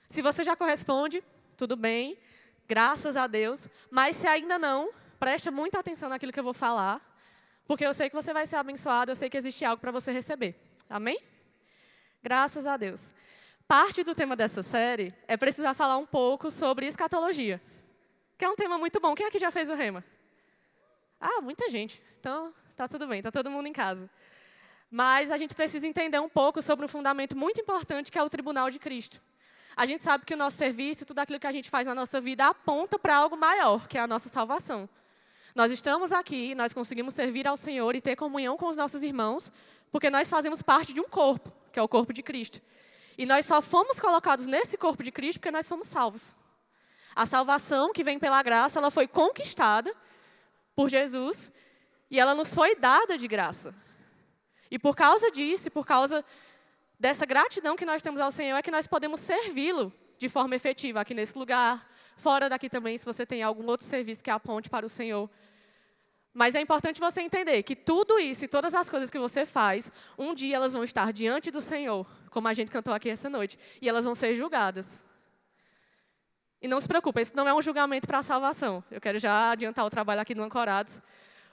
Se você já corresponde, tudo bem, graças a Deus. Mas se ainda não, preste muita atenção naquilo que eu vou falar, porque eu sei que você vai ser abençoado, eu sei que existe algo para você receber. Amém? Graças a Deus. Parte do tema dessa série é precisar falar um pouco sobre escatologia, que é um tema muito bom. Quem aqui já fez o rema? Ah, muita gente. Então, tá tudo bem, tá todo mundo em casa. Mas a gente precisa entender um pouco sobre um fundamento muito importante, que é o tribunal de Cristo. A gente sabe que o nosso serviço, tudo aquilo que a gente faz na nossa vida, aponta para algo maior, que é a nossa salvação. Nós estamos aqui, nós conseguimos servir ao Senhor e ter comunhão com os nossos irmãos, porque nós fazemos parte de um corpo, que é o corpo de Cristo. E nós só fomos colocados nesse corpo de Cristo porque nós somos salvos. A salvação que vem pela graça, ela foi conquistada por Jesus e ela nos foi dada de graça. E por causa disso, e por causa dessa gratidão que nós temos ao Senhor, é que nós podemos servi-lo de forma efetiva aqui nesse lugar, fora daqui também, se você tem algum outro serviço que aponte para o Senhor. Mas é importante você entender que tudo isso e todas as coisas que você faz, um dia elas vão estar diante do Senhor, como a gente cantou aqui essa noite, e elas vão ser julgadas. E não se preocupe, esse não é um julgamento para a salvação. Eu quero já adiantar o trabalho aqui do Ancorados.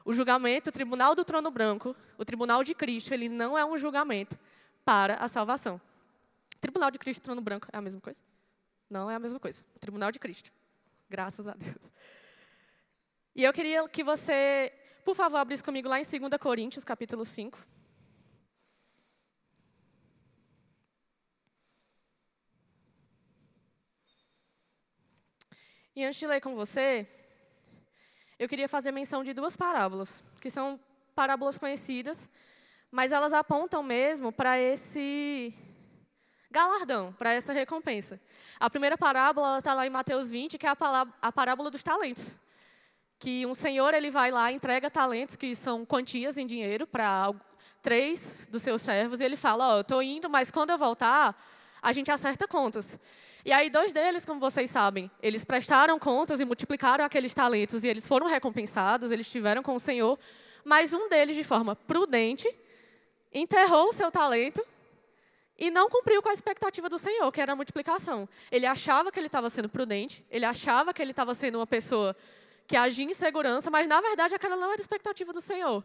O julgamento, o Tribunal do Trono Branco, o Tribunal de Cristo, ele não é um julgamento para a salvação. Tribunal de Cristo e Trono Branco é a mesma coisa? Não é a mesma coisa. Tribunal de Cristo. Graças a Deus. E eu queria que você, por favor, abrisse comigo lá em 2 Coríntios, capítulo 5. E antes de ler com você, eu queria fazer menção de duas parábolas, que são parábolas conhecidas, mas elas apontam mesmo para esse galardão, para essa recompensa. A primeira parábola está lá em Mateus 20, que é a parábola dos talentos. Que um senhor ele vai lá, entrega talentos, que são quantias em dinheiro, para 3 dos seus servos, e ele fala, eu estou indo, mas quando eu voltar, a gente acerta contas. E aí 2 deles, como vocês sabem, eles prestaram contas e multiplicaram aqueles talentos, e eles foram recompensados, eles estiveram com o Senhor, mas um deles, de forma prudente, enterrou o seu talento e não cumpriu com a expectativa do Senhor, que era a multiplicação. Ele achava que ele estava sendo prudente, ele achava que ele estava sendo uma pessoa que agia em segurança, mas, na verdade, aquela não era a expectativa do Senhor.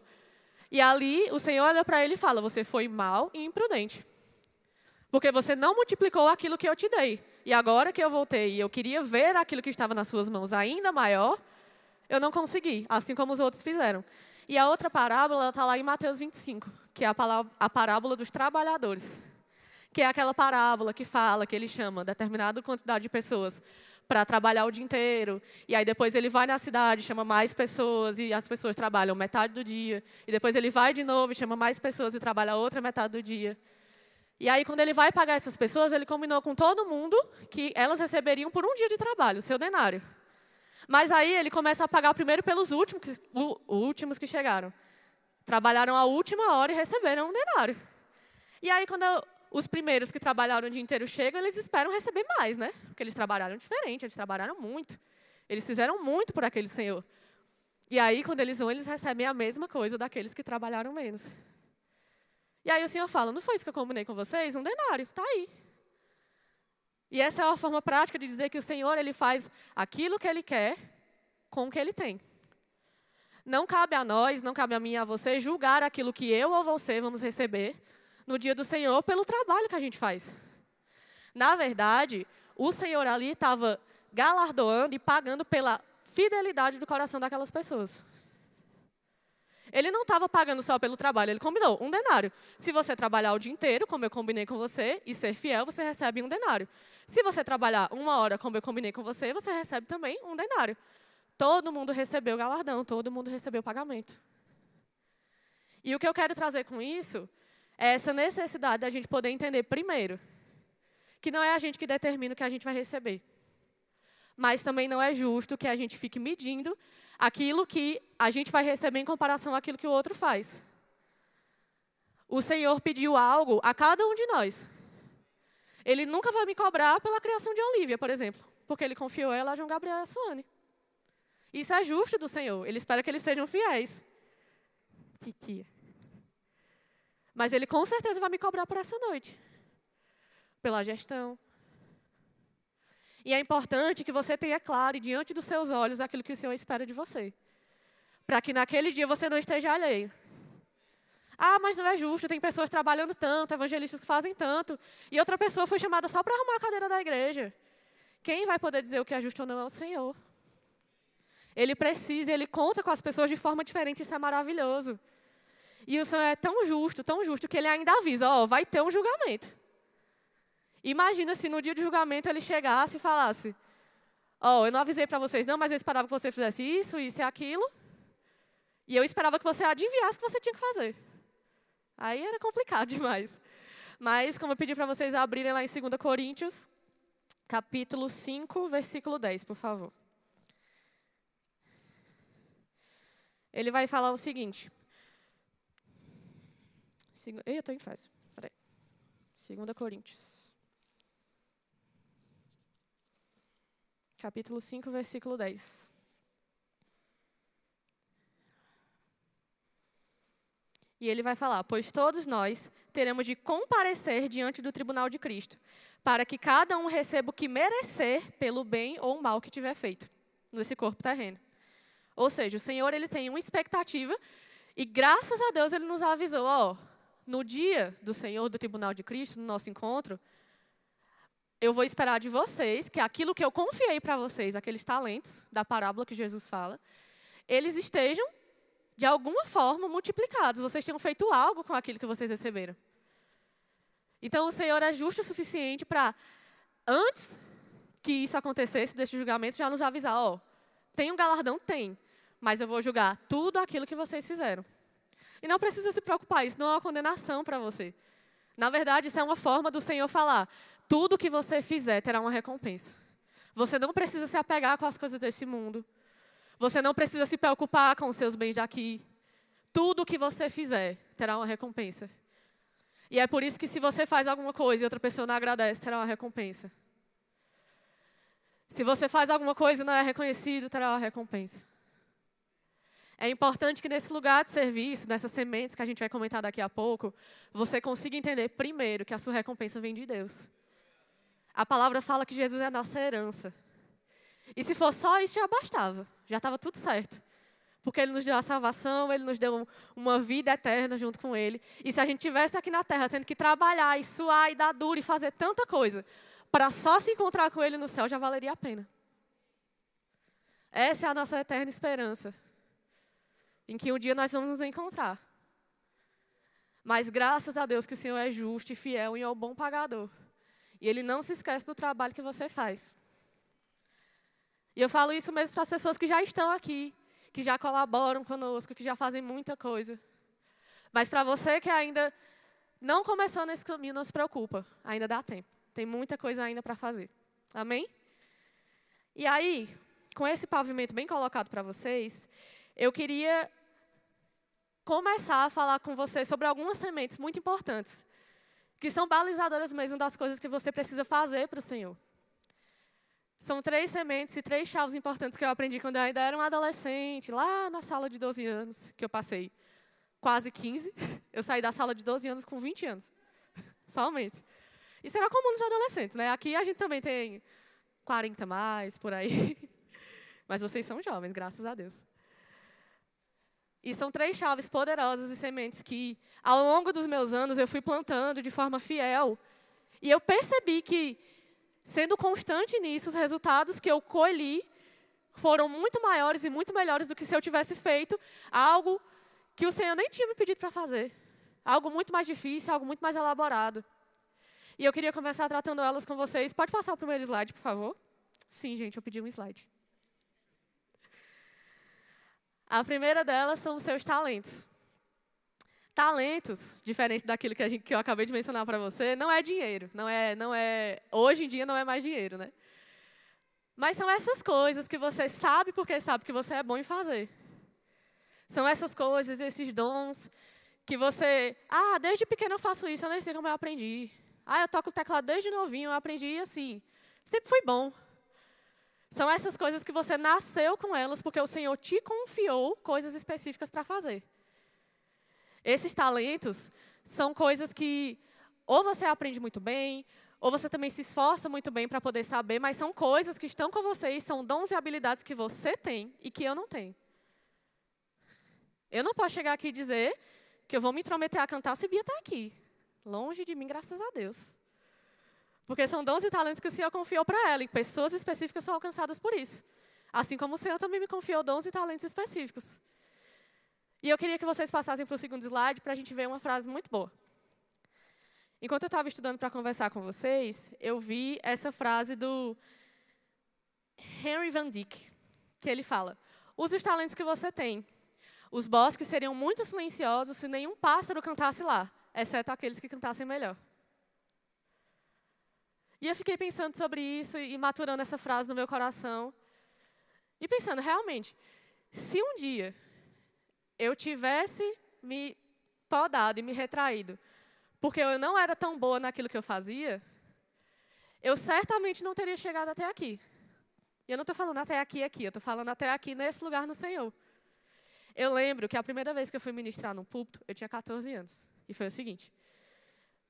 E ali, o Senhor olha para ele e fala, você foi mau e imprudente. Porque você não multiplicou aquilo que eu te dei. E agora que eu voltei e eu queria ver aquilo que estava nas suas mãos ainda maior, eu não consegui, assim como os outros fizeram. E a outra parábola está lá em Mateus 25, que é a parábola dos trabalhadores. Que é aquela parábola que fala, que ele chama determinada quantidade de pessoas para trabalhar o dia inteiro. E aí depois ele vai na cidade, chama mais pessoas, e as pessoas trabalham metade do dia. E depois ele vai de novo e chama mais pessoas e trabalha a outra metade do dia. E aí, quando ele vai pagar essas pessoas, ele combinou com todo mundo que elas receberiam por um dia de trabalho, o seu denário. Mas aí ele começa a pagar primeiro pelos últimos que chegaram. Trabalharam a última hora e receberam um denário. E aí, quando os primeiros que trabalharam o dia inteiro chegam, eles esperam receber mais, né? Porque eles trabalharam diferente, eles trabalharam muito. Eles fizeram muito por aquele senhor. E aí, quando eles vão, eles recebem a mesma coisa daqueles que trabalharam menos. E aí o Senhor fala, não foi isso que eu combinei com vocês? Um denário, está aí. E essa é uma forma prática de dizer que o Senhor ele faz aquilo que Ele quer com o que Ele tem. Não cabe a nós, não cabe a mim e a você julgar aquilo que eu ou você vamos receber no dia do Senhor pelo trabalho que a gente faz. Na verdade, o Senhor ali estava galardoando e pagando pela fidelidade do coração daquelas pessoas. Ele não estava pagando só pelo trabalho, ele combinou um denário. Se você trabalhar o dia inteiro, como eu combinei com você, e ser fiel, você recebe um denário. Se você trabalhar 1 hora, como eu combinei com você, você recebe também um denário. Todo mundo recebeu galardão, todo mundo recebeu pagamento. E o que eu quero trazer com isso é essa necessidade da gente poder entender, primeiro, que não é a gente que determina o que a gente vai receber. Mas também não é justo que a gente fique medindo aquilo que a gente vai receber em comparação àquilo que o outro faz. O Senhor pediu algo a cada um de nós. Ele nunca vai me cobrar pela criação de Olívia, por exemplo, porque Ele confiou ela a João Gabriel e a Suane. Isso é justo do Senhor. Ele espera que eles sejam fiéis. Titia. Mas Ele com certeza vai me cobrar por essa noite. Pela gestão. E é importante que você tenha claro e diante dos seus olhos aquilo que o Senhor espera de você. Para que naquele dia você não esteja alheio. Ah, mas não é justo, tem pessoas trabalhando tanto, evangelistas que fazem tanto, e outra pessoa foi chamada só para arrumar a cadeira da igreja. Quem vai poder dizer o que é justo ou não é o Senhor. Ele precisa, ele conta com as pessoas de forma diferente, isso é maravilhoso. E o Senhor é tão justo, que ele ainda avisa, ó, vai ter um julgamento. Imagina se no dia do julgamento ele chegasse e falasse, ó, eu não avisei para vocês não, mas eu esperava que você fizesse isso, isso e aquilo, e eu esperava que você adivinhasse o que você tinha que fazer. Aí era complicado demais. Mas, como eu pedi para vocês abrirem lá em 2 Coríntios, capítulo 5, versículo 10, por favor. Ele vai falar o seguinte. Eu estou em fase. Peraí. 2 Coríntios. Capítulo 5, versículo 10. E ele vai falar, pois todos nós teremos de comparecer diante do tribunal de Cristo, para que cada um receba o que merecer pelo bem ou mal que tiver feito nesse corpo terreno. Ou seja, o Senhor ele tem uma expectativa e graças a Deus ele nos avisou, ó, no dia do Senhor, do tribunal de Cristo, no nosso encontro, eu vou esperar de vocês que aquilo que eu confiei para vocês, aqueles talentos da parábola que Jesus fala, eles estejam de alguma forma multiplicados. Vocês tenham feito algo com aquilo que vocês receberam. Então, o Senhor é justo o suficiente para, antes que isso acontecesse, deste julgamento, já nos avisar, ó, tem um galardão? Tem, mas eu vou julgar tudo aquilo que vocês fizeram. E não precisa se preocupar, isso não é uma condenação para você. Na verdade, isso é uma forma do Senhor falar, tudo que você fizer terá uma recompensa. Você não precisa se apegar com as coisas deste mundo. Você não precisa se preocupar com os seus bens daqui. Tudo que você fizer terá uma recompensa. E é por isso que se você faz alguma coisa e outra pessoa não agradece, terá uma recompensa. Se você faz alguma coisa e não é reconhecido, terá uma recompensa. É importante que nesse lugar de serviço, nessas sementes que a gente vai comentar daqui a pouco, você consiga entender primeiro que a sua recompensa vem de Deus. A palavra fala que Jesus é a nossa herança. E se for só isso, já bastava. Já estava tudo certo. Porque Ele nos deu a salvação, Ele nos deu uma vida eterna junto com Ele. E se a gente estivesse aqui na terra tendo que trabalhar e suar e dar duro e fazer tanta coisa, para só se encontrar com Ele no céu, já valeria a pena. Essa é a nossa eterna esperança. Em que um dia nós vamos nos encontrar. Mas graças a Deus que o Senhor é justo e fiel e é o bom pagador. E Ele não se esquece do trabalho que você faz. E eu falo isso mesmo para as pessoas que já estão aqui, que já colaboram conosco, que já fazem muita coisa. Mas para você que ainda não começou nesse caminho, não se preocupa, ainda dá tempo. Tem muita coisa ainda para fazer. Amém? E aí, com esse pavimento bem colocado para vocês, eu queria começar a falar com vocês sobre algumas sementes muito importantes, que são balizadoras mesmo das coisas que você precisa fazer para o Senhor. São 3 sementes e 3 chaves importantes que eu aprendi quando eu ainda era um adolescente, lá na sala de 12 anos, que eu passei quase 15. Eu saí da sala de 12 anos com 20 anos, somente. Isso era comum nos adolescentes, né? Aqui a gente também tem 40 mais, por aí. Mas vocês são jovens, graças a Deus. E são 3 chaves poderosas e sementes que, ao longo dos meus anos, eu fui plantando de forma fiel. E eu percebi que, sendo constante nisso, os resultados que eu colhi foram muito maiores e muito melhores do que se eu tivesse feito algo que o Senhor nem tinha me pedido para fazer. Algo muito mais difícil, algo muito mais elaborado. E eu queria começar tratando elas com vocês. Pode passar o primeiro slide, por favor? Sim, gente, eu pedi um slide. A primeira delas são os seus talentos. Talentos, diferente daquilo que eu acabei de mencionar para você, não é dinheiro. Hoje em dia não é mais dinheiro, né? Mas são essas coisas que você sabe porque sabe que você é bom em fazer. São essas coisas, esses dons que você... desde pequeno eu faço isso, eu nem sei como eu aprendi. Eu toco o teclado desde novinho, eu aprendi assim. Sempre fui bom. São essas coisas que você nasceu com elas porque o Senhor te confiou coisas específicas para fazer. Esses talentos são coisas que ou você aprende muito bem, ou você também se esforça muito bem para poder saber, mas são coisas que estão com você e são dons e habilidades que você tem e que eu não tenho. Eu não posso chegar aqui e dizer que eu vou me intrometer a cantar se Bia está aqui. Longe de mim, graças a Deus. Porque são dons e talentos que o Senhor confiou para ela, e pessoas específicas são alcançadas por isso. Assim como o Senhor também me confiou dons e talentos específicos. E eu queria que vocês passassem para o segundo slide para a gente ver uma frase muito boa. Enquanto eu estava estudando para conversar com vocês, eu vi essa frase do Henry Van Dyck, que ele fala: use os talentos que você tem. Os bosques seriam muito silenciosos se nenhum pássaro cantasse lá, exceto aqueles que cantassem melhor. E eu fiquei pensando sobre isso e maturando essa frase no meu coração. E pensando, realmente, se um dia eu tivesse me podado e me retraído, porque eu não era tão boa naquilo que eu fazia, eu certamente não teria chegado até aqui. E eu não estou falando até aqui, eu estou falando até aqui nesse lugar no Senhor. Eu lembro que a primeira vez que eu fui ministrar num púlpito, eu tinha 14 anos. E foi o seguinte: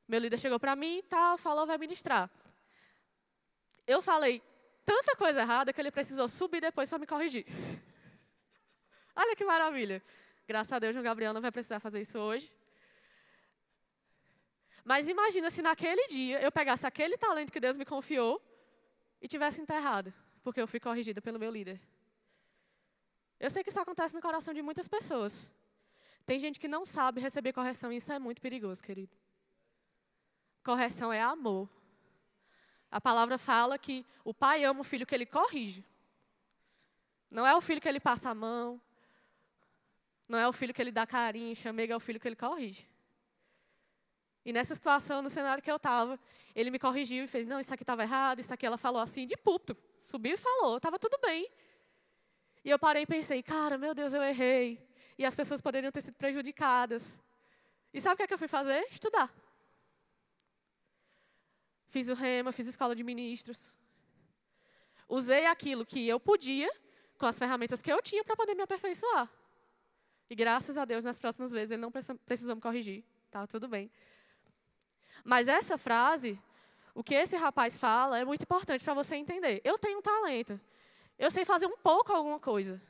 meu líder chegou para mim e tal, falou, vai ministrar. Eu falei tanta coisa errada que ele precisou subir depois para me corrigir. Olha que maravilha. Graças a Deus, João Gabriel não vai precisar fazer isso hoje. Mas imagina se naquele dia eu pegasse aquele talento que Deus me confiou e tivesse enterrado, porque eu fui corrigida pelo meu líder. Eu sei que isso acontece no coração de muitas pessoas. Tem gente que não sabe receber correção e isso é muito perigoso, querido. Correção é amor. A palavra fala que o pai ama o filho que ele corrige. Não é o filho que ele passa a mão. Não é o filho que ele dá carinho, chamega, é o filho que ele corrige. E nessa situação, no cenário que eu estava, ele me corrigiu e fez, não, isso aqui estava errado, isso aqui ela falou assim, de púlpito. Subiu e falou, estava tudo bem. E eu parei e pensei, cara, meu Deus, eu errei. E as pessoas poderiam ter sido prejudicadas. E sabe o que é que eu fui fazer? Estudar. Fiz o rema, fiz escola de ministros. Usei aquilo que eu podia, com as ferramentas que eu tinha, para poder me aperfeiçoar. E graças a Deus, nas próximas vezes, ele não precisou me corrigir. Tá, tudo bem. Mas essa frase, o que esse rapaz fala, é muito importante para você entender. Eu tenho um talento. Eu sei fazer um pouco alguma coisa.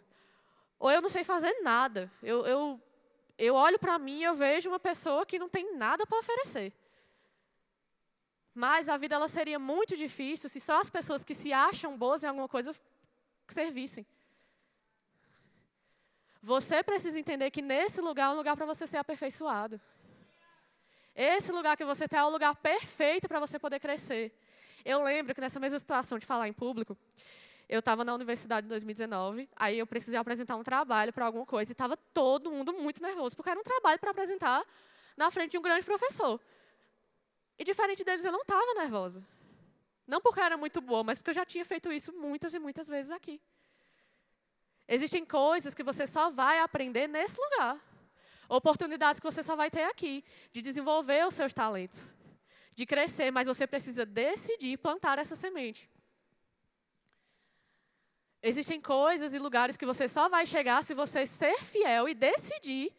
Ou eu não sei fazer nada. Eu olho para mim e eu vejo uma pessoa que não tem nada para oferecer. Mas a vida ela seria muito difícil se só as pessoas que se acham boas em alguma coisa servissem. Você precisa entender que nesse lugar é um lugar para você ser aperfeiçoado. Esse lugar que você está é o lugar perfeito para você poder crescer. Eu lembro que nessa mesma situação de falar em público, eu estava na universidade em 2019, aí eu precisei apresentar um trabalho para alguma coisa e estava todo mundo muito nervoso, porque era um trabalho para apresentar na frente de um grande professor. E diferente deles, eu não estava nervosa. Não porque eu era muito boa, mas porque eu já tinha feito isso muitas e muitas vezes aqui. Existem coisas que você só vai aprender nesse lugar. Oportunidades que você só vai ter aqui, de desenvolver os seus talentos, de crescer, mas você precisa decidir plantar essa semente. Existem coisas e lugares que você só vai chegar se você ser fiel e decidir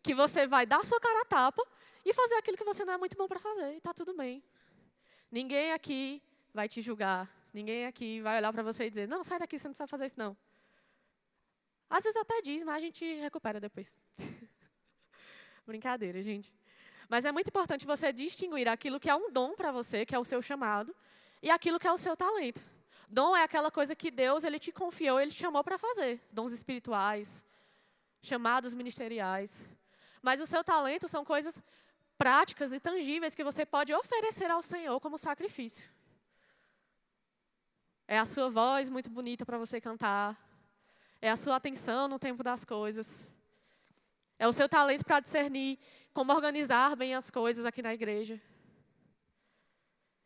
que você vai dar sua cara a tapa e fazer aquilo que você não é muito bom para fazer, e está tudo bem. Ninguém aqui vai te julgar, ninguém aqui vai olhar para você e dizer, não, sai daqui, você não sabe fazer isso, não. Às vezes até diz, mas a gente recupera depois. Brincadeira, gente. Mas é muito importante você distinguir aquilo que é um dom para você, que é o seu chamado, e aquilo que é o seu talento. Dom é aquela coisa que Deus ele te confiou, Ele te chamou para fazer. Dons espirituais, chamados ministeriais. Mas o seu talento são coisas práticas e tangíveis que você pode oferecer ao Senhor como sacrifício. É a sua voz muito bonita para você cantar. É a sua atenção no tempo das coisas. É o seu talento para discernir como organizar bem as coisas aqui na igreja.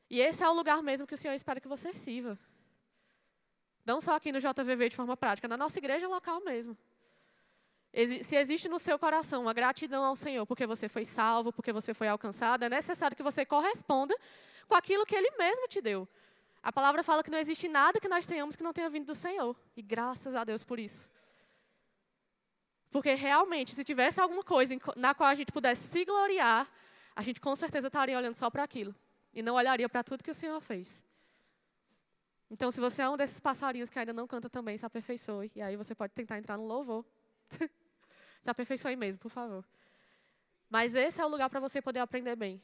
E esse é o lugar mesmo que o Senhor espera que você sirva. Não só aqui no JVV de forma prática, na nossa igreja local mesmo. Se existe no seu coração uma gratidão ao Senhor porque você foi salvo, porque você foi alcançado, é necessário que você corresponda com aquilo que Ele mesmo te deu. A palavra fala que não existe nada que nós tenhamos que não tenha vindo do Senhor. E graças a Deus por isso. Porque realmente, se tivesse alguma coisa na qual a gente pudesse se gloriar, a gente com certeza estaria olhando só para aquilo. e não olharia para tudo que o Senhor fez. Então, se você é um desses passarinhos que ainda não canta também, se aperfeiçoe. E aí você pode tentar entrar no louvor. Se aperfeiçoe mesmo, por favor. Mas esse é o lugar para você poder aprender bem.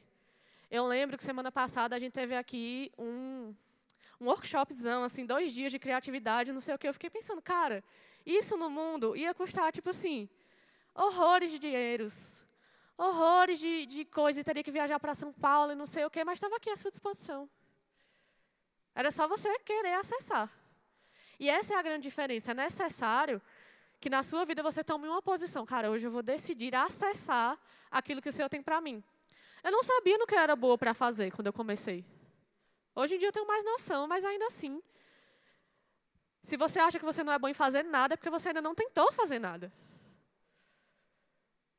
Eu lembro que semana passada a gente teve aqui um workshopzão, assim, 2 dias de criatividade, não sei o quê. Eu fiquei pensando, cara, isso no mundo ia custar, tipo assim, horrores de dinheiros, horrores de coisa, e teria que viajar para São Paulo e não sei o quê, mas estava aqui à sua disposição. Era só você querer acessar. E essa é a grande diferença. É necessário que na sua vida você tome uma posição. Cara, hoje eu vou decidir acessar aquilo que o Senhor tem para mim. Eu não sabia no que eu era boa para fazer quando eu comecei. Hoje em dia eu tenho mais noção, mas ainda assim. Se você acha que você não é bom em fazer nada, é porque você ainda não tentou fazer nada.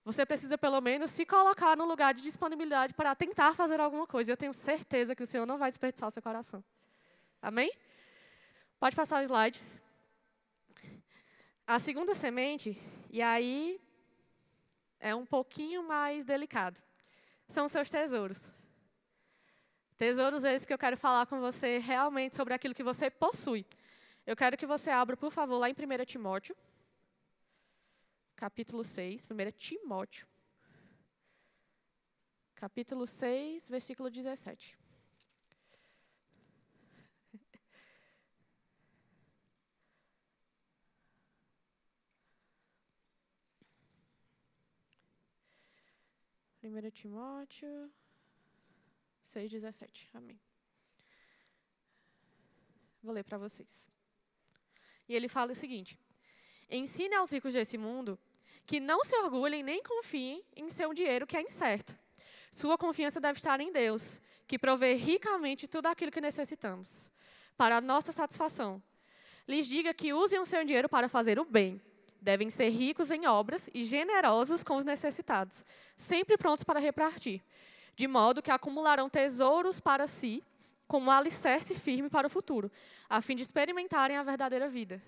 Você precisa, pelo menos, se colocar no lugar de disponibilidade para tentar fazer alguma coisa. E eu tenho certeza que o Senhor não vai desperdiçar o seu coração. Amém? Pode passar o slide. A segunda semente, e aí é um pouquinho mais delicado, são os seus tesouros. Tesouros esses que eu quero falar com você realmente sobre aquilo que você possui. Eu quero que você abra, por favor, lá em 1 Timóteo, capítulo 6, 1 Timóteo, capítulo 6, versículo 17. Primeiro Timóteo 6:17. Amém. Vou ler para vocês. E ele fala o seguinte: ensine aos ricos desse mundo que não se orgulhem nem confiem em seu dinheiro que é incerto. Sua confiança deve estar em Deus, que provê ricamente tudo aquilo que necessitamos, para a nossa satisfação. Lhes diga que usem o seu dinheiro para fazer o bem. Devem ser ricos em obras e generosos com os necessitados, sempre prontos para repartir, de modo que acumularão tesouros para si, como um alicerce firme para o futuro, a fim de experimentarem a verdadeira vida.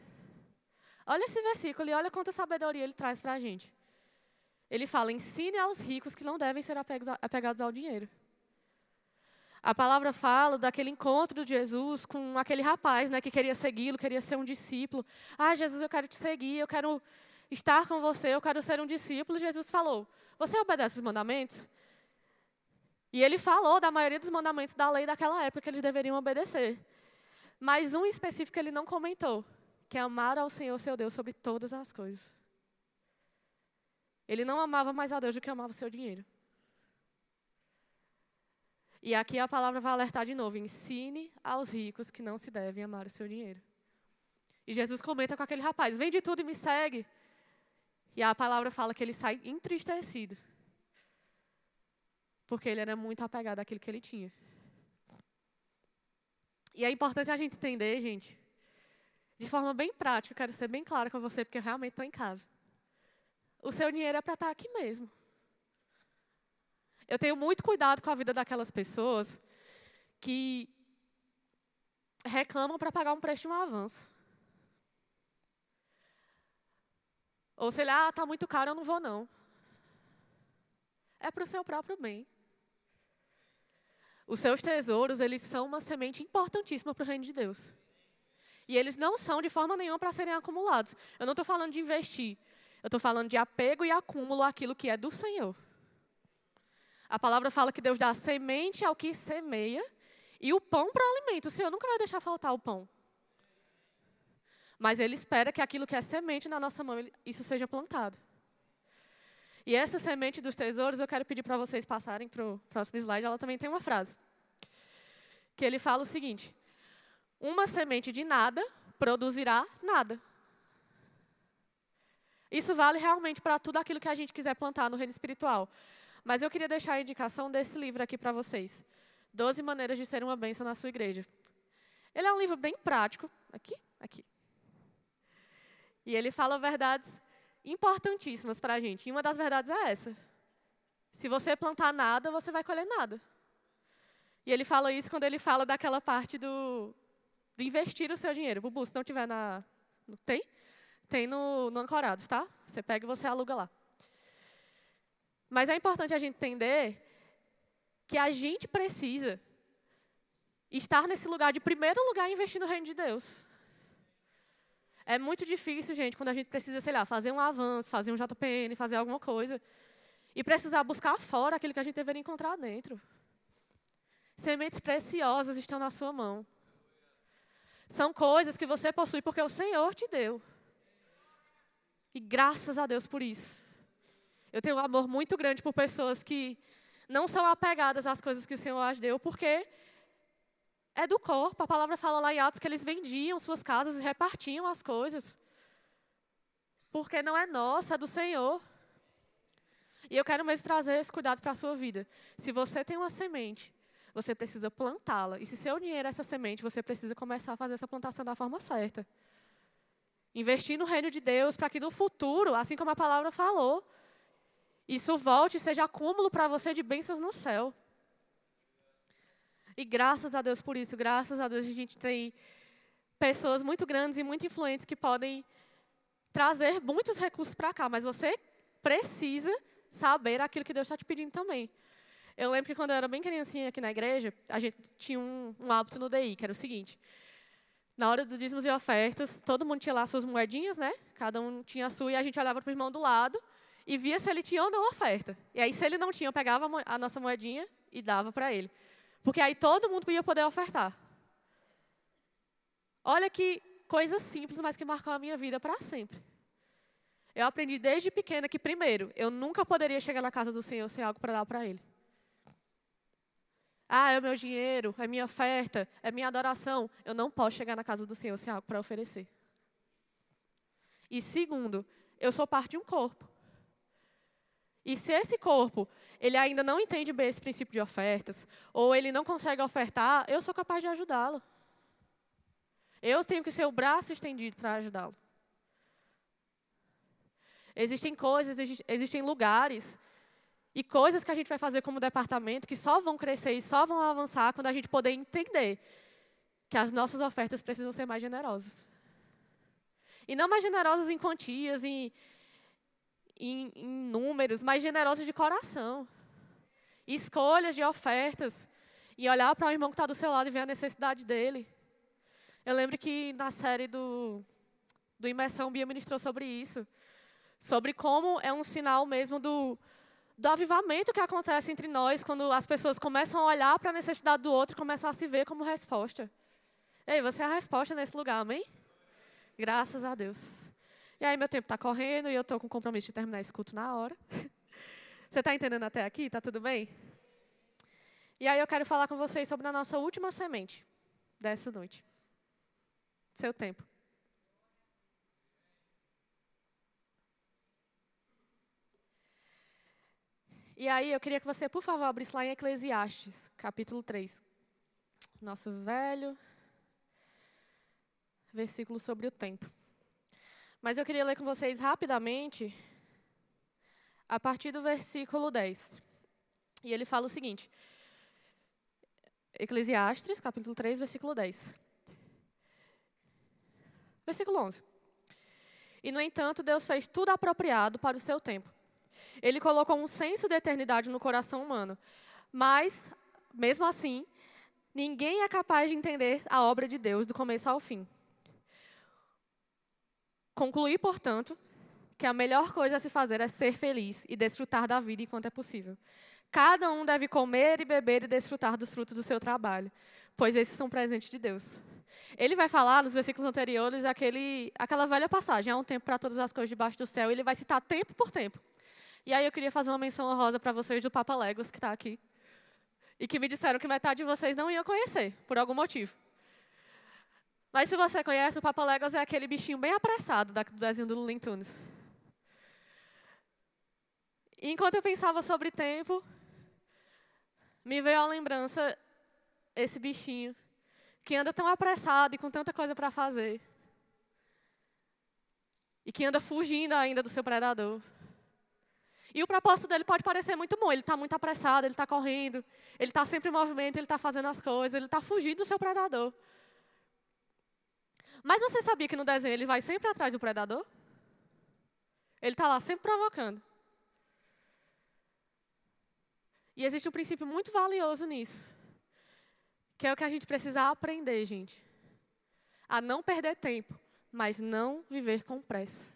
Olha esse versículo e olha quanta sabedoria ele traz para a gente. Ele fala, ensine aos ricos que não devem ser apegados ao dinheiro. A palavra fala daquele encontro de Jesus com aquele rapaz, né, que queria segui-lo, queria ser um discípulo. Ah, Jesus, eu quero te seguir, eu quero estar com você, eu quero ser um discípulo. Jesus falou, você obedece os mandamentos? E ele falou da maioria dos mandamentos da lei daquela época que eles deveriam obedecer. Mas um específico ele não comentou, que é amar ao Senhor, seu Deus, sobre todas as coisas. Ele não amava mais a Deus do que amava o seu dinheiro. E aqui a palavra vai alertar de novo, ensine aos ricos que não se devem amar o seu dinheiro. E Jesus comenta com aquele rapaz, vende tudo e me segue. E a palavra fala que ele sai entristecido. Porque ele era muito apegado àquilo que ele tinha. E é importante a gente entender, gente, de forma bem prática, eu quero ser bem clara com você, porque eu realmente estou em casa. O seu dinheiro é para estar aqui mesmo. Eu tenho muito cuidado com a vida daquelas pessoas que reclamam para pagar um preço de um avanço. Ou sei lá, está muito caro, eu não vou não. É para o seu próprio bem. Os seus tesouros, eles são uma semente importantíssima para o reino de Deus. E eles não são de forma nenhuma para serem acumulados. Eu não estou falando de investir. Eu estou falando de apego e acúmulo àquilo que é do Senhor. A palavra fala que Deus dá a semente ao que semeia e o pão para o alimento. O Senhor nunca vai deixar faltar o pão. Mas Ele espera que aquilo que é semente na nossa mão, isso seja plantado. E essa semente dos tesouros, eu quero pedir para vocês passarem para o próximo slide. Ela também tem uma frase. Que ele fala o seguinte: uma semente de nada produzirá nada. Isso vale realmente para tudo aquilo que a gente quiser plantar no reino espiritual. Mas eu queria deixar a indicação desse livro aqui para vocês. 12 maneiras de ser uma bênção na sua igreja. Ele é um livro bem prático. Aqui. E ele fala verdades importantíssimas para a gente. E uma das verdades é essa. Se você plantar nada, você vai colher nada. E ele fala isso quando ele fala daquela parte de investir o seu dinheiro. Bubu, se não tiver Tem? Tem no Ancorados, tá? Você pega e você aluga lá. Mas é importante a gente entender que a gente precisa estar nesse lugar de primeiro lugar e investir no reino de Deus. É muito difícil, gente, quando a gente precisa, sei lá, fazer um avanço, fazer um JPN, fazer alguma coisa, e precisar buscar fora aquilo que a gente deveria encontrar dentro. Sementes preciosas estão na sua mão. São coisas que você possui porque o Senhor te deu. E graças a Deus por isso. Eu tenho um amor muito grande por pessoas que não são apegadas às coisas que o Senhor as deu, porque é do corpo. A palavra fala lá em Atos que eles vendiam suas casas e repartiam as coisas. Porque não é nosso, é do Senhor. E eu quero mesmo trazer esse cuidado para a sua vida. Se você tem uma semente, você precisa plantá-la. E se seu dinheiro é essa semente, você precisa começar a fazer essa plantação da forma certa. Investir no reino de Deus para que no futuro, assim como a palavra falou, isso volte e seja acúmulo para você de bênçãos no céu. E graças a Deus por isso, graças a Deus a gente tem pessoas muito grandes e muito influentes que podem trazer muitos recursos para cá, mas você precisa saber aquilo que Deus está te pedindo também. Eu lembro que quando eu era bem criancinha aqui na igreja, a gente tinha um hábito no DI, que era o seguinte: na hora dos dízimos e ofertas, todo mundo tinha lá suas moedinhas, né? Cada um tinha a sua, e a gente olhava para o irmão do lado e via se ele tinha ou não oferta. E aí, se ele não tinha, eu pegava a nossa moedinha e dava para ele. Porque aí todo mundo ia poder ofertar. Olha que coisa simples, mas que marcou a minha vida para sempre. Eu aprendi desde pequena que, primeiro, eu nunca poderia chegar na casa do Senhor sem algo para dar para Ele. Ah, é o meu dinheiro, é minha oferta, é minha adoração. Eu não posso chegar na casa do Senhor sem algo para oferecer. E segundo, eu sou parte de um corpo. E se esse corpo, ele ainda não entende bem esse princípio de ofertas, ou ele não consegue ofertar, eu sou capaz de ajudá-lo. Eu tenho que ser o braço estendido para ajudá-lo. Existem coisas, existem lugares e coisas que a gente vai fazer como departamento que só vão crescer e só vão avançar quando a gente poder entender que as nossas ofertas precisam ser mais generosas. E não mais generosas em quantias, em números, mas generosas de coração. Escolhas de ofertas e olhar para o irmão que está do seu lado e ver a necessidade dele. Eu lembro que na série do Imersão, Bia ministrou sobre isso. Sobre como é um sinal mesmo do avivamento que acontece entre nós, quando as pessoas começam a olhar para a necessidade do outro e começam a se ver como resposta. Ei, você é a resposta nesse lugar, amém? Graças a Deus. E aí, meu tempo está correndo e eu estou com o compromisso de terminar esse culto na hora. Você está entendendo até aqui? Está tudo bem? E aí eu quero falar com vocês sobre a nossa última semente dessa noite. Seu tempo. E aí, eu queria que você, por favor, abrisse lá em Eclesiastes, capítulo 3. Nosso velho versículo sobre o tempo. Mas eu queria ler com vocês rapidamente, a partir do versículo 10. E ele fala o seguinte. Eclesiastes, capítulo 3, versículo 10. Versículo 11. E, no entanto, Deus fez tudo apropriado para o seu tempo. Ele colocou um senso de eternidade no coração humano. Mas, mesmo assim, ninguém é capaz de entender a obra de Deus do começo ao fim. Concluí, portanto, que a melhor coisa a se fazer é ser feliz e desfrutar da vida enquanto é possível. Cada um deve comer e beber e desfrutar dos frutos do seu trabalho, pois esses são presentes de Deus. Ele vai falar, nos versículos anteriores, aquela velha passagem, há um tempo para todas as coisas debaixo do céu, e ele vai citar tempo por tempo. E aí eu queria fazer uma menção honrosa para vocês do Papa Legos, que está aqui, e que me disseram que metade de vocês não iam conhecer, por algum motivo. Mas se você conhece, o Papa Legos é aquele bichinho bem apressado do desenho do Looney Tunes. E enquanto eu pensava sobre tempo, me veio à lembrança esse bichinho, que anda tão apressado e com tanta coisa para fazer. E que anda fugindo ainda do seu predador. E o propósito dele pode parecer muito bom. Ele está muito apressado, ele está correndo, ele está sempre em movimento, ele está fazendo as coisas, ele está fugindo do seu predador. Mas você sabia que no desenho ele vai sempre atrás do predador? Ele está lá sempre provocando. E existe um princípio muito valioso nisso. que é o que a gente precisa aprender, gente. A não perder tempo, mas não viver com pressa.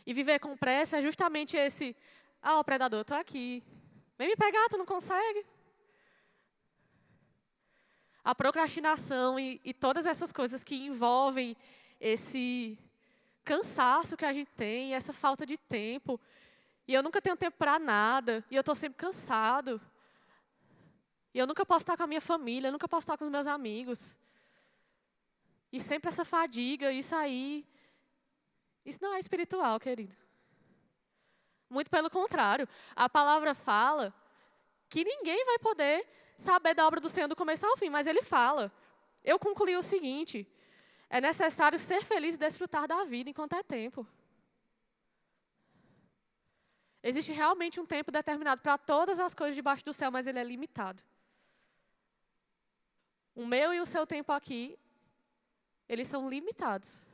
E viver com pressa é justamente esse, ó, predador, tô aqui. Vem me pegar, tu não consegue? A procrastinação e todas essas coisas que envolvem esse cansaço que a gente tem, essa falta de tempo. E eu nunca tenho tempo para nada, e eu estou sempre cansado. E eu nunca posso estar com a minha família, eu nunca posso estar com os meus amigos. E sempre essa fadiga, isso aí. Isso não é espiritual, querido. Muito pelo contrário. A palavra fala que ninguém vai poder saber da obra do Senhor do começo ao fim, mas Ele fala. Eu concluí o seguinte: é necessário ser feliz e desfrutar da vida enquanto é tempo. Existe realmente um tempo determinado para todas as coisas debaixo do céu, mas ele é limitado. O meu e o seu tempo aqui, eles são limitados.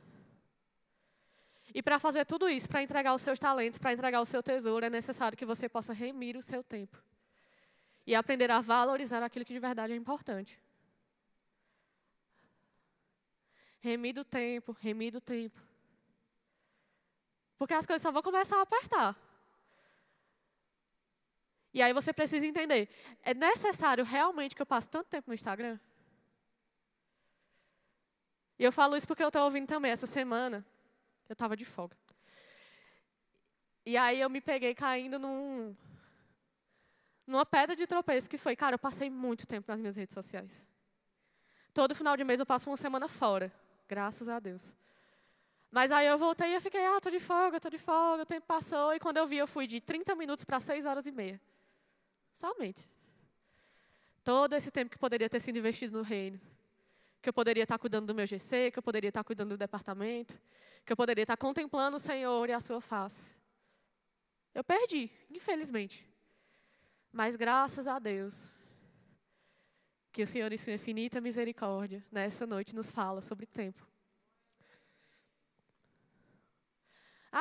E para fazer tudo isso, para entregar os seus talentos, para entregar o seu tesouro, é necessário que você possa remir o seu tempo. E aprender a valorizar aquilo que de verdade é importante. Remir do tempo, remir do tempo. Porque as coisas só vão começar a apertar. E aí você precisa entender, é necessário realmente que eu passe tanto tempo no Instagram? E eu falo isso porque eu estou ouvindo também, essa semana, eu estava de folga. E aí eu me peguei caindo numa pedra de tropeço que foi, cara, eu passei muito tempo nas minhas redes sociais. Todo final de mês eu passo uma semana fora, graças a Deus. Mas aí eu voltei e eu fiquei, tô de folga, o tempo passou. E quando eu vi, eu fui de 30 minutos para 6h30. Somente. Todo esse tempo que poderia ter sido investido no reino. Que eu poderia estar cuidando do meu GC, que eu poderia estar cuidando do departamento, que eu poderia estar contemplando o Senhor e a sua face. Eu perdi, infelizmente. Mas graças a Deus, que o Senhor, em sua infinita misericórdia, nessa noite nos fala sobre tempo.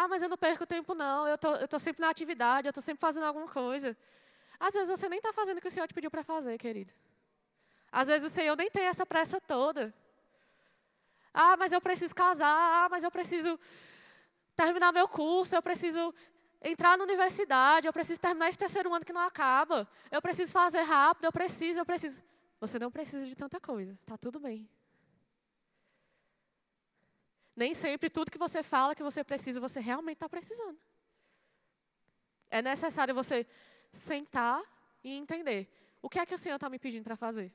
Mas eu não perco tempo não, eu tô sempre na atividade, eu estou sempre fazendo alguma coisa. Às vezes você nem está fazendo o que o Senhor te pediu para fazer, querido. Às vezes o Senhor nem tem essa pressa toda. Mas eu preciso casar, mas eu preciso terminar meu curso, eu preciso entrar na universidade, eu preciso terminar esse terceiro ano que não acaba. Eu preciso fazer rápido, eu preciso. Você não precisa de tanta coisa, está tudo bem. Nem sempre tudo que você fala que você precisa, você realmente está precisando. É necessário você sentar e entender o que é que o Senhor está me pedindo para fazer.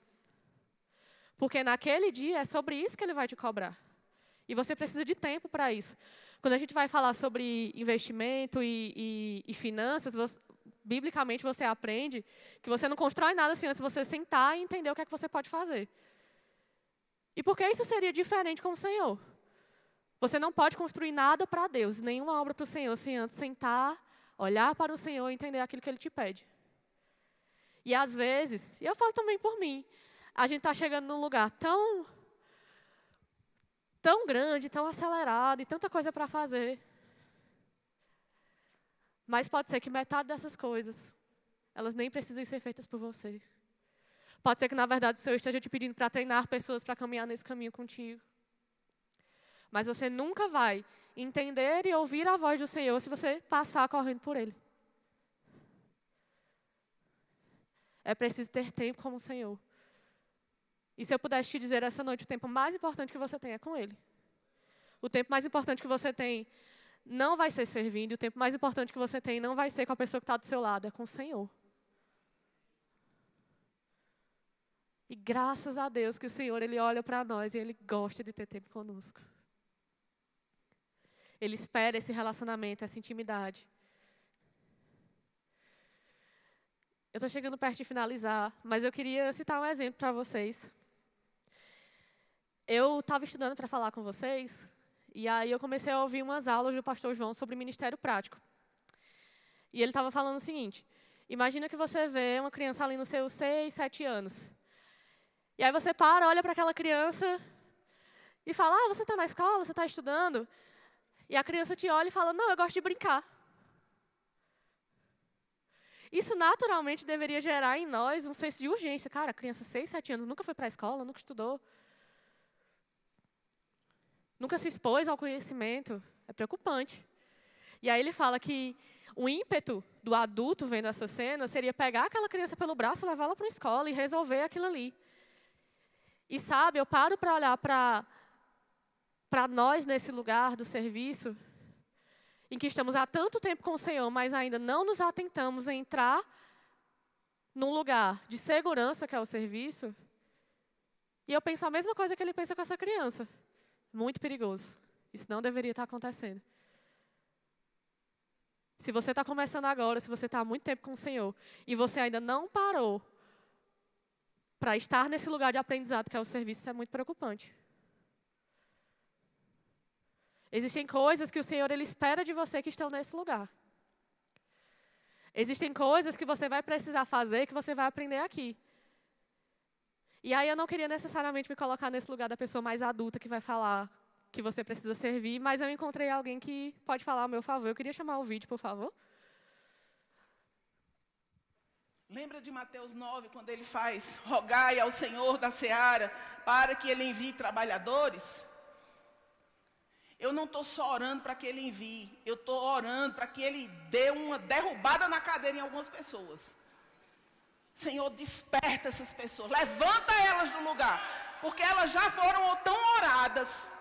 Porque naquele dia é sobre isso que Ele vai te cobrar. E você precisa de tempo para isso. Quando a gente vai falar sobre investimento e finanças, biblicamente você aprende que você não constrói nada assim antes de você sentar e entender o que é que você pode fazer. E por que isso seria diferente com o Senhor? Você não pode construir nada para Deus, nenhuma obra para o Senhor, sem antes sentar, olhar para o Senhor e entender aquilo que Ele te pede. E às vezes, e eu falo também por mim, a gente está chegando num lugar tão grande, tão acelerado, e tanta coisa para fazer. Mas pode ser que metade dessas coisas, elas nem precisem ser feitas por você. Pode ser que, na verdade, o Senhor esteja te pedindo para treinar pessoas para caminhar nesse caminho contigo. Mas você nunca vai entender e ouvir a voz do Senhor se você passar correndo por Ele. É preciso ter tempo como o Senhor. E se eu pudesse te dizer essa noite, o tempo mais importante que você tem é com Ele. O tempo mais importante que você tem não vai ser servindo, e o tempo mais importante que você tem não vai ser com a pessoa que está do seu lado, é com o Senhor. E graças a Deus que o Senhor, Ele olha para nós e Ele gosta de ter tempo conosco. Ele espera esse relacionamento, essa intimidade. Eu estou chegando perto de finalizar, mas eu queria citar um exemplo para vocês. Eu estava estudando para falar com vocês, e aí eu comecei a ouvir umas aulas do pastor João sobre ministério prático. E ele estava falando o seguinte: imagina que você vê uma criança ali nos seus 6, 7 anos. E aí você para, olha para aquela criança e fala, você está na escola, você está estudando? E a criança te olha e fala, não, eu gosto de brincar. Isso naturalmente deveria gerar em nós um senso de urgência. Cara, a criança 6, 7 anos nunca foi para a escola, nunca estudou, nunca se expôs ao conhecimento. É preocupante. E aí ele fala que o ímpeto do adulto vendo essa cena seria pegar aquela criança pelo braço, levá-la para a escola e resolver aquilo ali. E sabe, eu paro para olhar para nós nesse lugar do serviço, em que estamos há tanto tempo com o Senhor, mas ainda não nos atentamos a entrar num lugar de segurança, que é o serviço. E eu penso a mesma coisa que ele pensa com essa criança. Muito perigoso. Isso não deveria estar acontecendo. Se você está começando agora, se você está há muito tempo com o Senhor, e você ainda não parou para estar nesse lugar de aprendizado, que é o serviço, isso é muito preocupante. Existem coisas que o Senhor ele espera de você que estão nesse lugar. Existem coisas que você vai precisar fazer, que você vai aprender aqui. E aí eu não queria necessariamente me colocar nesse lugar da pessoa mais adulta que vai falar que você precisa servir, mas eu encontrei alguém que pode falar a meu favor. Eu queria chamar o vídeo, por favor. Lembra de Mateus 9, quando ele faz: rogai ao Senhor da seara para que ele envie trabalhadores? Eu não estou só orando para que ele envie, eu estou orando para que ele dê uma derrubada na cadeira em algumas pessoas. Senhor, desperta essas pessoas, levanta elas do lugar, porque elas já foram tão oradas,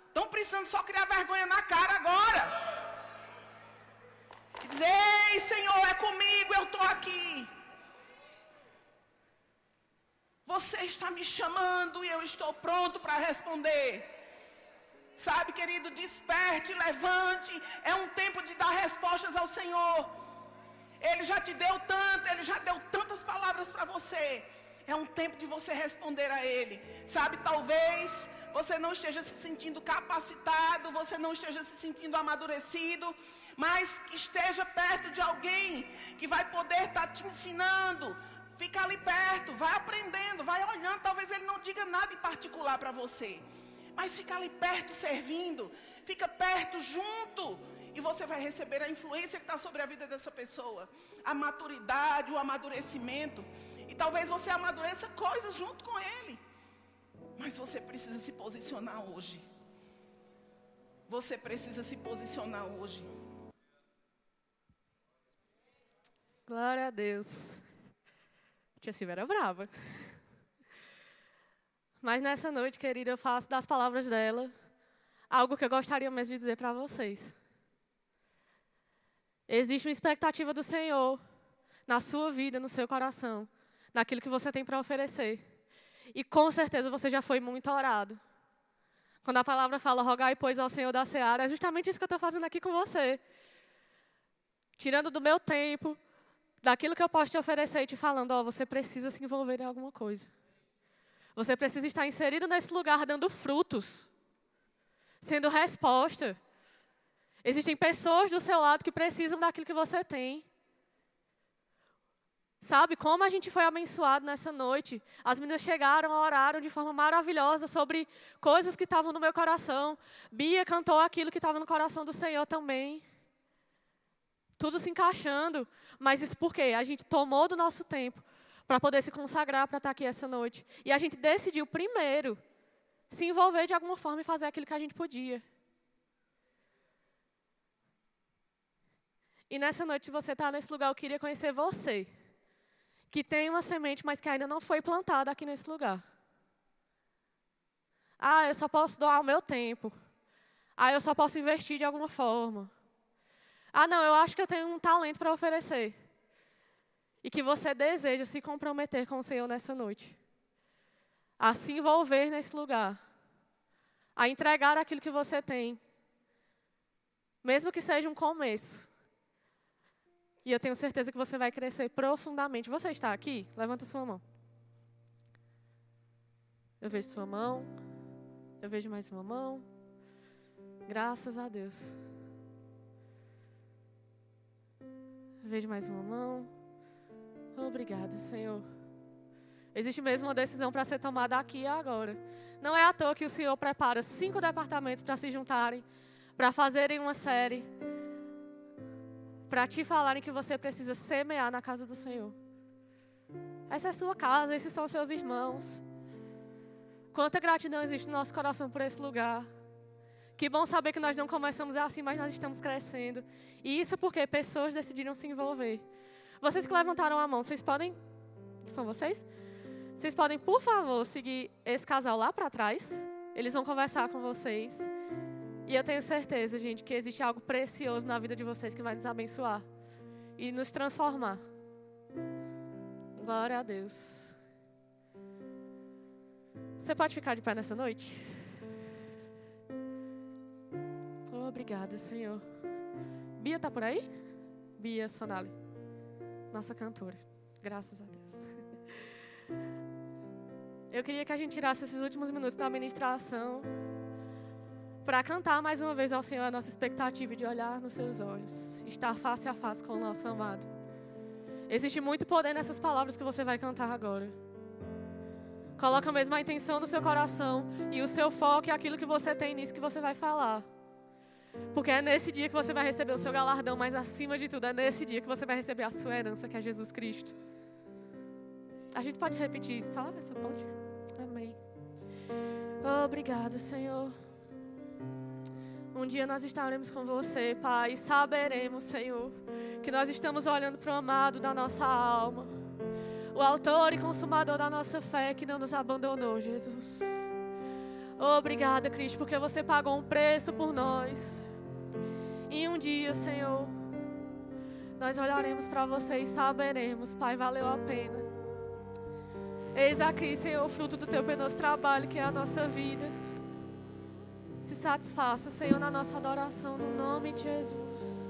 estão precisando só criar vergonha na cara agora. E dizer: ei, Senhor, é comigo, eu estou aqui. Você está me chamando e eu estou pronto para responder. Sabe, querido, desperte, levante. É um tempo de dar respostas ao Senhor. Ele já te deu tanto, Ele já deu tantas palavras para você. É um tempo de você responder a Ele. Sabe, talvez você não esteja se sentindo capacitado, você não esteja se sentindo amadurecido, mas esteja perto de alguém que vai poder estar te ensinando. Fica ali perto, vai aprendendo, vai olhando. Talvez ele não diga nada em particular para você, mas fica ali perto servindo, fica perto junto, e você vai receber a influência que está sobre a vida dessa pessoa, a maturidade, o amadurecimento, e talvez você amadureça coisas junto com ele, mas você precisa se posicionar hoje. Você precisa se posicionar hoje. Glória a Deus. Tia Silvia era brava. Mas nessa noite, querida, eu faço das palavras dela algo que eu gostaria mesmo de dizer para vocês. Existe uma expectativa do Senhor na sua vida, no seu coração, naquilo que você tem para oferecer. E com certeza você já foi muito orado. Quando a palavra fala: rogai, pois, ao Senhor da seara, é justamente isso que eu estou fazendo aqui com você. Tirando do meu tempo, daquilo que eu posso te oferecer e te falando: ó, você precisa se envolver em alguma coisa. Você precisa estar inserido nesse lugar, dando frutos, sendo resposta. Existem pessoas do seu lado que precisam daquilo que você tem. Sabe como a gente foi abençoado nessa noite? As meninas chegaram, oraram de forma maravilhosa sobre coisas que estavam no meu coração. Bia cantou aquilo que estava no coração do Senhor também. Tudo se encaixando. Mas isso por quê? A gente tomou do nosso tempo para poder se consagrar, para estar aqui essa noite. E a gente decidiu primeiro se envolver de alguma forma e fazer aquilo que a gente podia. E nessa noite, se você está nesse lugar, eu queria conhecer você, que tem uma semente, mas que ainda não foi plantada aqui nesse lugar. Ah, eu só posso doar o meu tempo. Ah, eu só posso investir de alguma forma. Ah, não, eu acho que eu tenho um talento para oferecer. E que você deseja se comprometer com o Senhor nessa noite. A se envolver nesse lugar. A entregar aquilo que você tem. Mesmo que seja um começo. E eu tenho certeza que você vai crescer profundamente. Você está aqui? Levanta sua mão. Eu vejo sua mão. Eu vejo mais uma mão. Graças a Deus. Eu vejo mais uma mão. Obrigada, Senhor. Existe mesmo uma decisão para ser tomada aqui e agora. Não é à toa que o Senhor prepara 5 departamentos para se juntarem, para fazerem uma série, para te falarem que você precisa semear na casa do Senhor. Essa é a sua casa, esses são seus irmãos. Quanta gratidão existe no nosso coração por esse lugar. Que bom saber que nós não começamos assim, mas nós estamos crescendo. E isso porque pessoas decidiram se envolver. Vocês que levantaram a mão, vocês podem... São vocês? Vocês podem, por favor, seguir esse casal lá para trás. Eles vão conversar com vocês. E eu tenho certeza, gente, que existe algo precioso na vida de vocês que vai nos abençoar. E nos transformar. Glória a Deus. Você pode ficar de pé nessa noite? Obrigada, Senhor. Bia está por aí? Bia Sonali, nossa cantora. Graças a Deus. Eu queria que a gente tirasse esses últimos minutos da ministração para cantar mais uma vez ao Senhor a nossa expectativa de olhar nos seus olhos, estar face a face com o nosso amado. Existe muito poder nessas palavras que você vai cantar agora. Coloca mesmo a intenção no seu coração e o seu foco é aquilo que você tem nisso que você vai falar. Porque é nesse dia que você vai receber o seu galardão, mas acima de tudo, é nesse dia que você vai receber a sua herança, que é Jesus Cristo. A gente pode repetir só essa ponte? Amém. Obrigada, Senhor. Um dia nós estaremos com você, Pai, e saberemos, Senhor, que nós estamos olhando para o amado da nossa alma, o autor e consumador da nossa fé que não nos abandonou, Jesus. Obrigada, Cristo, porque você pagou um preço por nós. E um dia, Senhor, nós olharemos para você e saberemos, Pai, valeu a pena. Eis aqui, Senhor, o fruto do teu penoso trabalho, que é a nossa vida. Se satisfaça, Senhor, na nossa adoração, no nome de Jesus.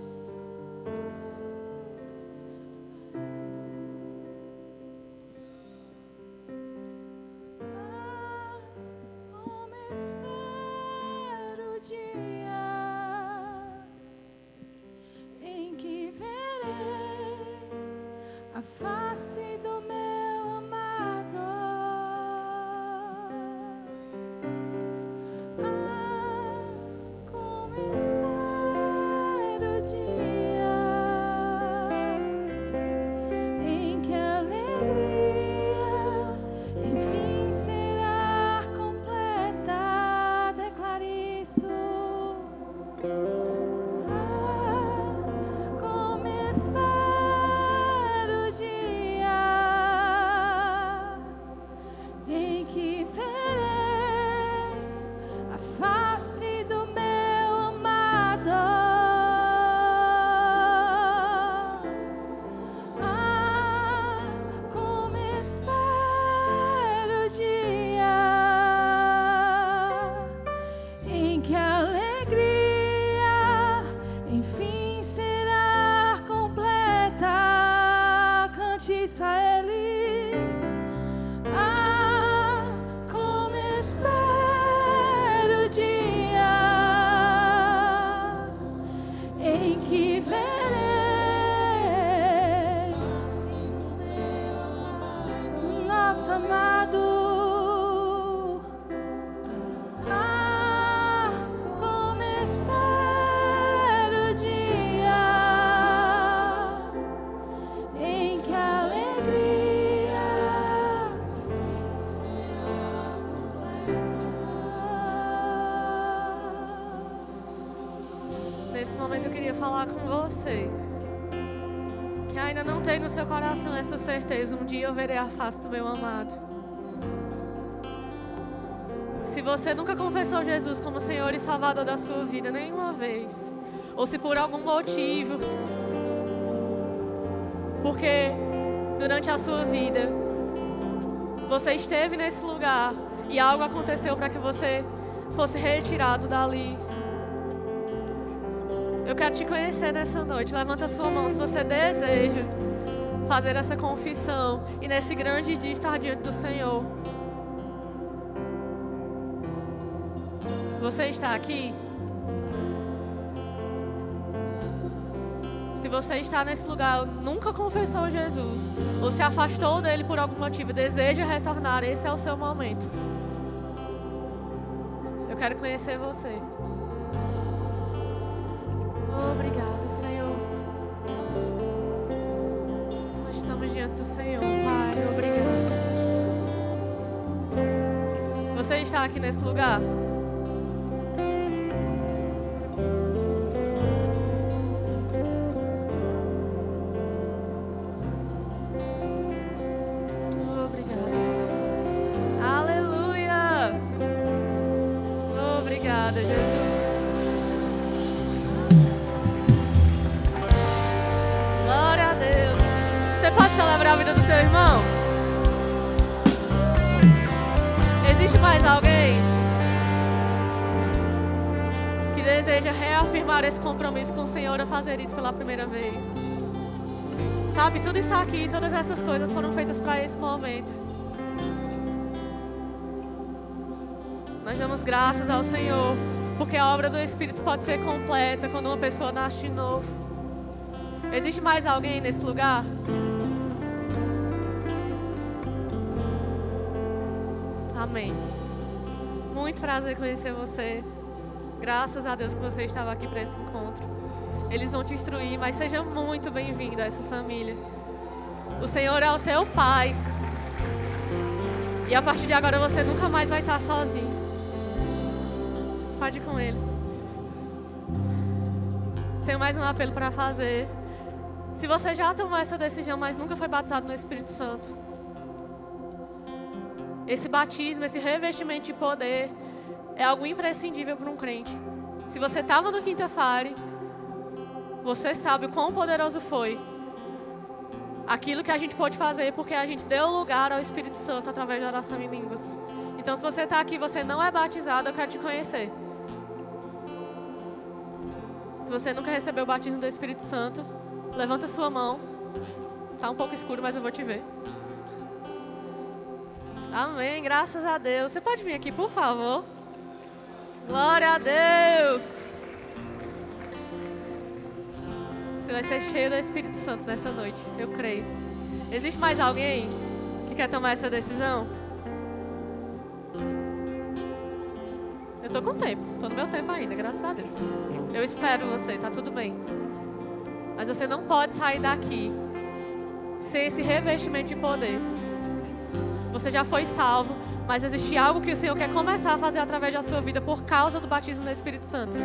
Nesse momento eu queria falar com você que ainda não tem no seu coração essa certeza, um dia eu verei a face do meu amado. Se você nunca confessou Jesus como Senhor e Salvador da sua vida nenhuma vez, ou se por algum motivo, porque durante a sua vida você esteve nesse lugar e algo aconteceu para que você fosse retirado dali, eu quero te conhecer nessa noite. Levanta a sua mão se você deseja fazer essa confissão e nesse grande dia estar diante do Senhor. Você está aqui? Se você está nesse lugar, nunca confessou Jesus, ou se afastou dele por algum motivo, deseja retornar, esse é o seu momento. Eu quero conhecer você. Obrigada, Senhor. você está aqui nesse lugar? Obrigada, Senhor. Aleluia! Obrigada, Jesus. Glória a Deus. Você pode celebrar a vida do seu irmão? Existe mais alguém que deseja reafirmar esse compromisso com o Senhor a fazer isso pela primeira vez? Sabe, tudo isso aqui, todas essas coisas foram feitas para esse momento. Nós damos graças ao Senhor, porque a obra do Espírito pode ser completa quando uma pessoa nasce de novo. Existe mais alguém nesse lugar? Amém. Muito prazer conhecer você. Graças a Deus que você estava aqui para esse encontro. Eles vão te instruir, mas seja muito bem-vindo a essa família. O Senhor é o teu Pai. E a partir de agora você nunca mais vai estar sozinho. Pode ir com eles. Tenho mais um apelo para fazer. Se você já tomou essa decisão, mas nunca foi batizado no Espírito Santo, esse batismo, esse revestimento de poder é algo imprescindível para um crente. Se você estava no Quinta Fare, você sabe o quão poderoso foi aquilo que a gente pôde fazer, porque a gente deu lugar ao Espírito Santo através da oração em línguas. Então, se você está aqui e você não é batizado, eu quero te conhecer. Se você nunca recebeu o batismo do Espírito Santo, levanta sua mão. Está um pouco escuro, mas eu vou te ver. Amém, graças a Deus. Você pode vir aqui, por favor? Glória a Deus. Você vai ser cheio do Espírito Santo nessa noite, eu creio. Existe mais alguém que quer tomar essa decisão? Eu tô com tempo, tô no meu tempo ainda, graças a Deus. Eu espero você, tá tudo bem. Mas você não pode sair daqui sem esse revestimento de poder. Você já foi salvo, mas existe algo que o Senhor quer começar a fazer através da sua vida por causa do batismo do Espírito Santo.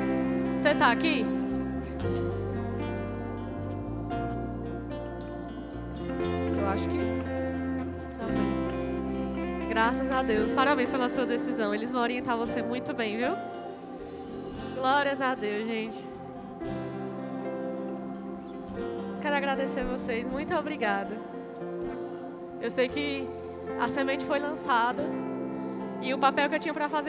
Você está aqui? Eu acho que... Amém. Graças a Deus. Parabéns pela sua decisão. Eles vão orientar você muito bem, viu? Glórias a Deus, gente. Quero agradecer a vocês. Muito obrigada. Eu sei que a semente foi lançada e o papel que eu tinha para fazer